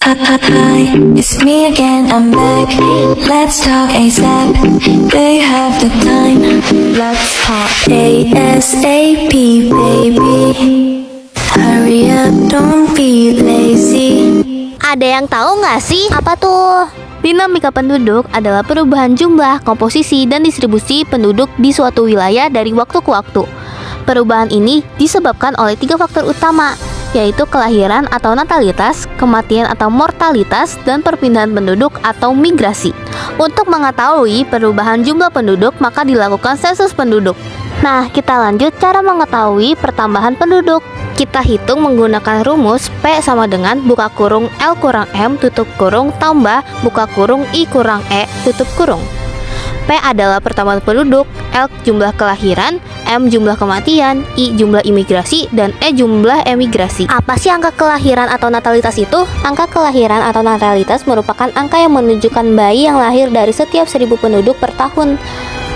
Hi, it's me again, I'm back. Let's talk ASAP. Do you have the time? Let's talk ASAP, baby. Hurry up, don't be lazy. Ada yang tahu nggak sih apa tuh? Dinamika penduduk adalah perubahan jumlah, komposisi, dan distribusi penduduk di suatu wilayah dari waktu ke waktu. Perubahan ini disebabkan oleh 3 faktor utama, yaitu kelahiran atau natalitas, kematian atau mortalitas, dan perpindahan penduduk atau migrasi. Untuk mengetahui perubahan jumlah penduduk, maka dilakukan sensus penduduk. Nah, kita lanjut cara mengetahui pertambahan penduduk. Kita hitung menggunakan rumus P sama dengan buka kurung L kurang M tutup kurung tambah buka kurung I kurang E tutup kurung. P adalah pertambahan penduduk, L jumlah kelahiran, M jumlah kematian, I jumlah imigrasi, dan E jumlah emigrasi. Apa sih angka kelahiran atau natalitas itu? Angka kelahiran atau natalitas merupakan angka yang menunjukkan bayi yang lahir dari setiap 1000 penduduk per tahun.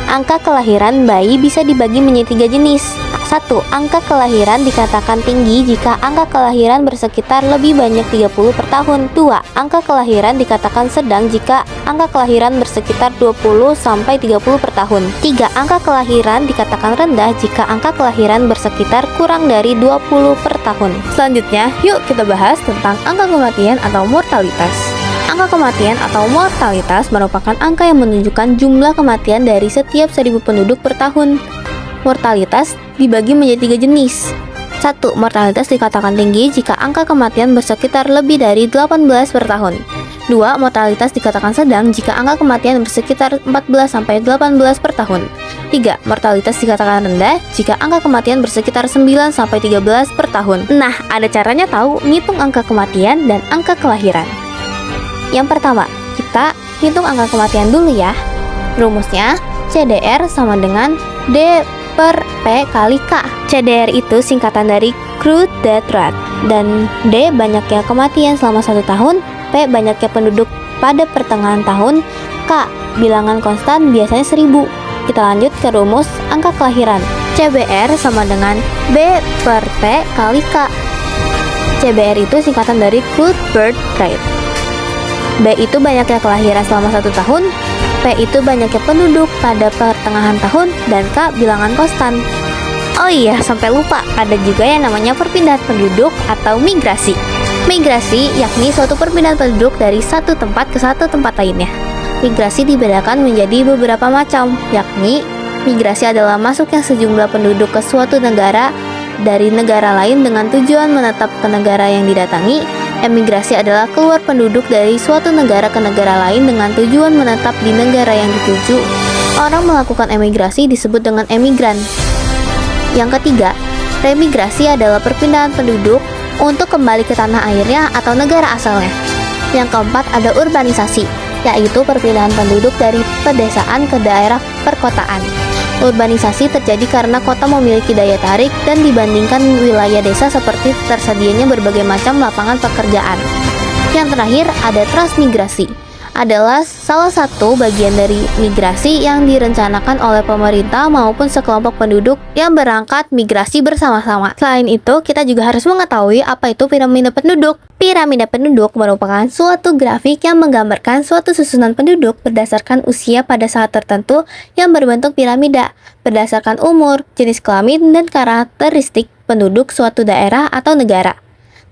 Angka kelahiran bayi bisa dibagi menjadi 3 jenis. 1. Angka kelahiran dikatakan tinggi jika angka kelahiran bersekitar lebih banyak 30 per tahun. 2. Angka kelahiran dikatakan sedang jika angka kelahiran bersekitar 20-30 per tahun. 3. Angka kelahiran dikatakan rendah jika angka kelahiran bersekitar kurang dari 20 per tahun. Selanjutnya, yuk kita bahas tentang angka kematian atau mortalitas. Angka kematian atau mortalitas merupakan angka yang menunjukkan jumlah kematian dari setiap 1000 penduduk per tahun. Mortalitas dibagi menjadi 3 jenis. 1. Mortalitas dikatakan tinggi jika angka kematian bersekitar lebih dari 18 per tahun. 2. Mortalitas dikatakan sedang jika angka kematian bersekitar 14-18 per tahun. 3. Mortalitas dikatakan rendah jika angka kematian bersekitar 9-13 per tahun. Nah, ada caranya tahu ngitung angka kematian dan angka kelahiran. Yang pertama, kita hitung angka kematian dulu ya. Rumusnya CDR sama dengan D per P kali K. CDR itu singkatan dari crude death rate, dan D banyaknya kematian selama 1 tahun, P banyaknya penduduk pada pertengahan tahun, K bilangan konstan biasanya 1000. Kita lanjut ke rumus angka kelahiran. CBR sama dengan B per P kali K. CBR itu singkatan dari crude birth rate. B itu banyaknya kelahiran selama 1 tahun, P itu banyaknya penduduk pada pertengahan tahun, dan K bilangan konstan. Oh iya, sampai lupa, ada juga yang namanya perpindahan penduduk atau migrasi. Migrasi yakni suatu perpindahan penduduk dari satu tempat ke satu tempat lainnya. Migrasi dibedakan menjadi beberapa macam, yakni migrasi adalah masuknya sejumlah penduduk ke suatu negara dari negara lain dengan tujuan menetap ke negara yang didatangi. Emigrasi adalah keluar penduduk dari suatu negara ke negara lain dengan tujuan menetap di negara yang dituju. Orang melakukan emigrasi disebut dengan emigran. Yang ketiga, remigrasi adalah perpindahan penduduk untuk kembali ke tanah airnya atau negara asalnya. Yang keempat, ada urbanisasi, yaitu perpindahan penduduk dari pedesaan ke daerah perkotaan. Urbanisasi terjadi karena kota memiliki daya tarik dan dibandingkan wilayah desa seperti tersedianya berbagai macam lapangan pekerjaan. Yang terakhir, ada transmigrasi. Adalah salah satu bagian dari migrasi yang direncanakan oleh pemerintah maupun sekelompok penduduk yang berangkat migrasi bersama-sama. Selain itu, kita juga harus mengetahui apa itu piramida penduduk. Piramida penduduk merupakan suatu grafik yang menggambarkan suatu susunan penduduk berdasarkan usia pada saat tertentu yang berbentuk piramida, berdasarkan umur, jenis kelamin, dan karakteristik penduduk suatu daerah atau negara.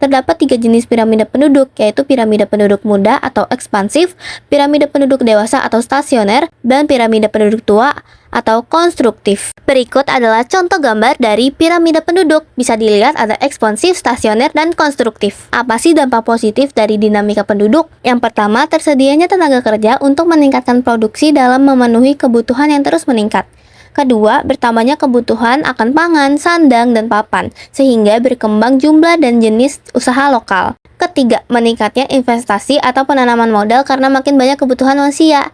Terdapat 3 jenis piramida penduduk, yaitu piramida penduduk muda atau ekspansif, piramida penduduk dewasa atau stasioner, dan piramida penduduk tua atau konstruktif. Berikut adalah contoh gambar dari piramida penduduk. Bisa dilihat ada ekspansif, stasioner, dan konstruktif. Apa sih dampak positif dari dinamika penduduk? Yang pertama, tersedianya tenaga kerja untuk meningkatkan produksi dalam memenuhi kebutuhan yang terus meningkat. Kedua, bertambahnya kebutuhan akan pangan, sandang, dan papan, sehingga berkembang jumlah dan jenis usaha lokal. Ketiga, meningkatnya investasi atau penanaman modal karena makin banyak kebutuhan manusia.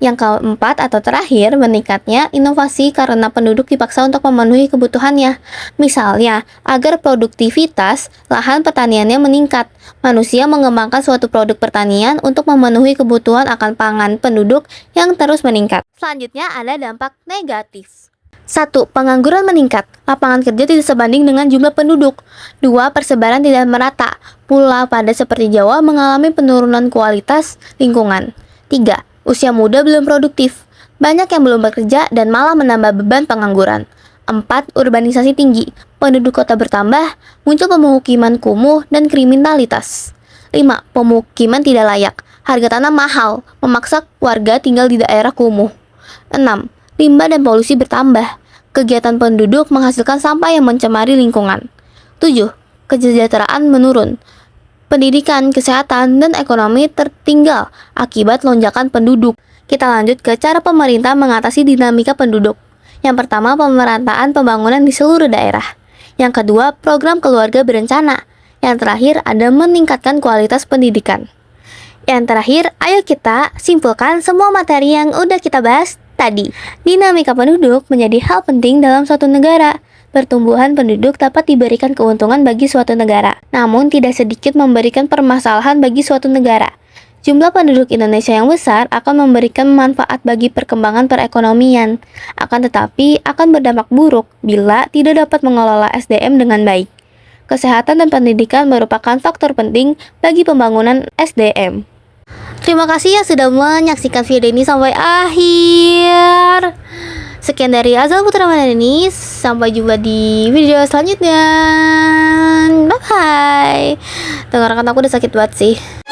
Yang keempat atau terakhir, meningkatnya inovasi karena penduduk dipaksa untuk memenuhi kebutuhannya. Misalnya, agar produktivitas lahan pertaniannya meningkat, manusia mengembangkan suatu produk pertanian untuk memenuhi kebutuhan akan pangan penduduk yang terus meningkat. Selanjutnya ada dampak negatif. 1. Pengangguran meningkat. Lapangan kerja tidak sebanding dengan jumlah penduduk. 2. Persebaran tidak merata. Pulau padat seperti Jawa mengalami penurunan kualitas lingkungan. 3. Usia muda belum produktif. Banyak yang belum bekerja dan malah menambah beban pengangguran. 4. Urbanisasi tinggi. Penduduk kota bertambah, muncul pemukiman kumuh dan kriminalitas. 5. Pemukiman tidak layak. Harga tanah mahal, memaksa warga tinggal di daerah kumuh. 6. Limbah dan polusi bertambah. Kegiatan penduduk menghasilkan sampah yang mencemari lingkungan. 7. Kesejahteraan menurun. Pendidikan, kesehatan, dan ekonomi tertinggal akibat lonjakan penduduk. Kita lanjut ke cara pemerintah mengatasi dinamika penduduk. Yang pertama, pemerataan pembangunan di seluruh daerah. Yang kedua, program keluarga berencana. Yang terakhir, ada meningkatkan kualitas pendidikan. Yang terakhir, ayo kita simpulkan semua materi yang udah kita bahas tadi. Dinamika penduduk menjadi hal penting dalam suatu negara. Pertumbuhan penduduk dapat diberikan keuntungan bagi suatu negara, namun tidak sedikit memberikan permasalahan bagi suatu negara. Jumlah penduduk Indonesia yang besar akan memberikan manfaat bagi perkembangan perekonomian, akan tetapi akan berdampak buruk bila tidak dapat mengelola SDM dengan baik. Kesehatan dan pendidikan merupakan faktor penting bagi pembangunan SDM. Terima kasih yang sudah menyaksikan video ini sampai akhir. Sekian dari Azal Putra Madani. Sampai jumpa di video selanjutnya. Bye bye. Tenggorokan aku udah sakit banget sih.